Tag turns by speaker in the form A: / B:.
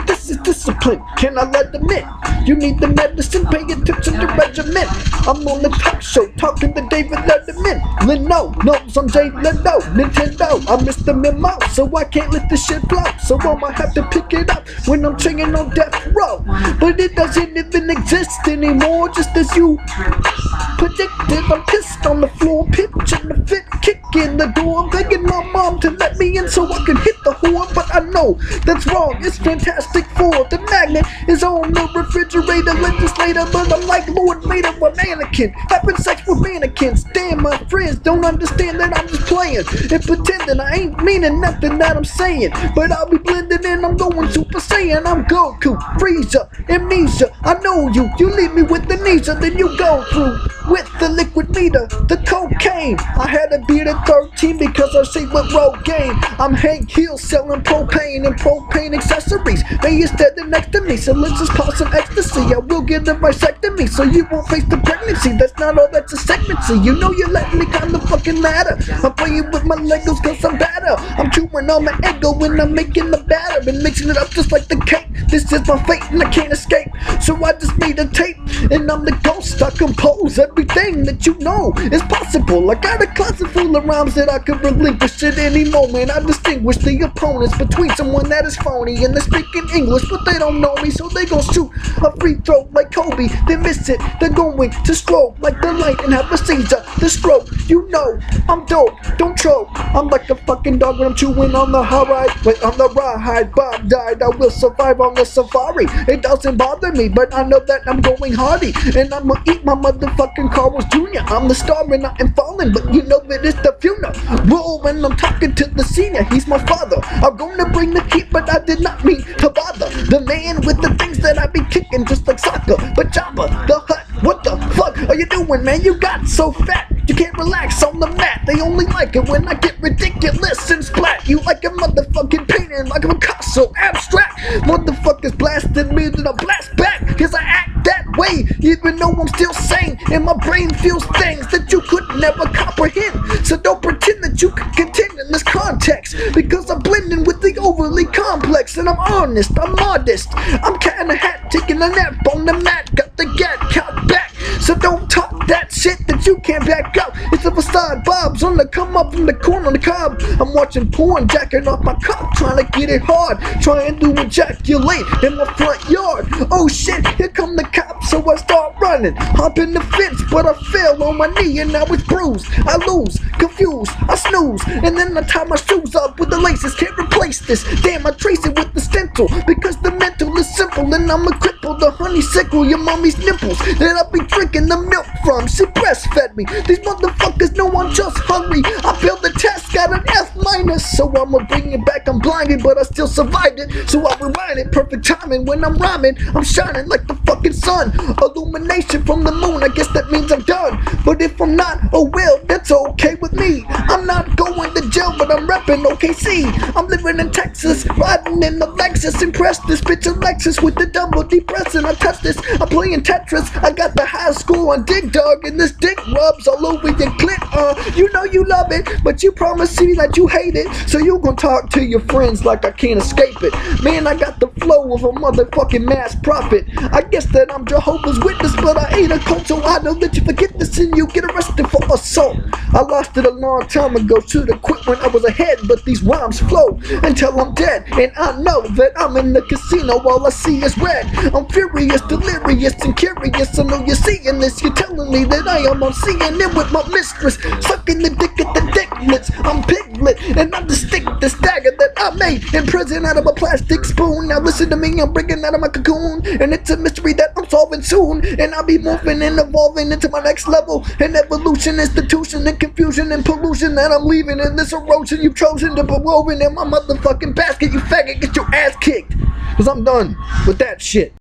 A: This is discipline, can I let them in? You need the medicine, pay attention to regimen. I'm on the talk show, talking to David Letterman. Leno knows I'm Jay Leno, Nintendo. I missed the memo, so I can't let this shit flow. So I'ma have to pick it up when I'm chilling on death row. But it doesn't even exist anymore, just as you predicted. I'm pissed on the floor, pitching the fit, kicking the door. I'm begging my mom to let me in so I can hit the whore. But I know that's wrong, it's Fantastic Four. The magnet is on the refrigerator, legislator. But I'm like Lord Vader, a mannequin, having sex with mannequins. Damn, my friends don't understand that I'm just playing and pretending I ain't meaning nothing that I'm saying. But I'll be blending in, I'm going Super Saiyan. I'm Goku, Frieza, Amnesia. I know you leave me with amnesia. Then you go through with the liquid meter, the cocaine. I had to be the 13 because I see with Rogaine. I'm Hank Hill selling propane and propane accessories. They is standing next to me, so let's just pop some ecstasy. I will get a vasectomy so you won't face the pregnancy. That's not all, that's a segmency. You know you let me kinda fucking matter. I'm playing with my Legos cause I'm better. I'm chewing on my ego when I'm making the batter and mixing it up just like the cake. This is my fate and I can't escape. So I just made a tape and I'm the ghost. I compose everything that you know is possible. I got a closet full of rhymes that I could relinquish at any moment. I distinguish the opponents between someone that is phony and they're speaking English but they don't know me, so they gon' shoot a free throw like Kobe. They miss it, they're going to stroke like the light and have a seizure. The stroke, you know I'm dope, don't choke. I'm like a fucking dog when I'm chewing on the high ride. Wait, on the rawhide, Bob died. I will survive on the safari. It doesn't bother me, but I know that I'm going hardy and I'ma eat my motherfucking Carl's Jr. I'm the star and I am falling, but you know that it's the funeral. Roll when I'm talking to the senior, he's my father. I'm gonna bring the heat, but I did not mean to bother. The man with the things that I be kicking just like soccer. But Jabba the Hutt, what the fuck are you doing, man? You got so fat, you can't relax on the mat. They only like it when I get ridiculous and splat. You like a motherfucking painting like a Picasso, abstract. Motherfuckers blasted me to the blast back, cause I act that way, even though I'm still sane. And my brain feels things that you could never comprehend. So don't pretend that you can contend in this context, because I'm blending with the overly complex. And I'm honest, I'm modest, I'm catting a hat, taking a nap on the mat. Got the gat count back, so don't talk that shit that you can't back up. It's a facade, Bob's on the come up from the corner on the cob. I'm watching porn, jacking off my cock, trying to get it hard, trying to ejaculate in my front yard. Oh shit, here come the cops, so I start running, hop in the fence, but I fell on my knee and now it's bruised. I lose, confused, I snooze, and then I tie my shoes up with the laces. Can't replace this, damn, I trace it with the stencil, because the mental is simple and I'm a cripple. The honeysuckle, your mommy's nipples that I be drinking the milk from. She breastfed me. These motherfuckers know I'm just hungry. I failed the test, got an F minus, so I'ma bring it back. I'm blinded, but I still survived it, so I rewind it. Perfect timing when I'm rhyming. I'm shining like the fucking sun. Illumination from the moon, I guess that means I'm done. But if I'm not, oh well, that's okay with me. I'm not going to jail, but I'm repping OKC. I'm living in Texas, riding in the Lexus. Impressed this bitch Alexis with the double depressing. I touch this, I'm playing Tetris. I got the high school on Dig Dog, and this dick rubs all over your clit. You know you love it, but you promise me that you hate it. So you gon' talk to your friends like I can't escape it. Man, I got the flow of a motherfucking mass prophet. I guess that I'm Jehovah's Witness, but I ain't a cult, so I know that you forget this and you get arrested for assault. I lost it a long time ago, should've quit when I was ahead, but these rhymes flow until I'm dead. And I know that I'm in the casino, all I see is red. I'm furious, delirious, and curious. I know you're seeing this, you're telling me that I am on seeing it with my mistress, sucking the dick at the dicklets. I'm piglet, and I'm the stick, the stagger that I made in prison out of a plastic spoon. Now listen to me, I'm breaking out of my cocoon, and it's a mystery that I'm solving soon. And I'll be morphing and evolving into my next level. An evolution, institution, and confusion and pollution that I'm leaving in this erosion you've chosen to be woven in my motherfucking basket. You faggot, get your ass kicked, cause I'm done with that shit.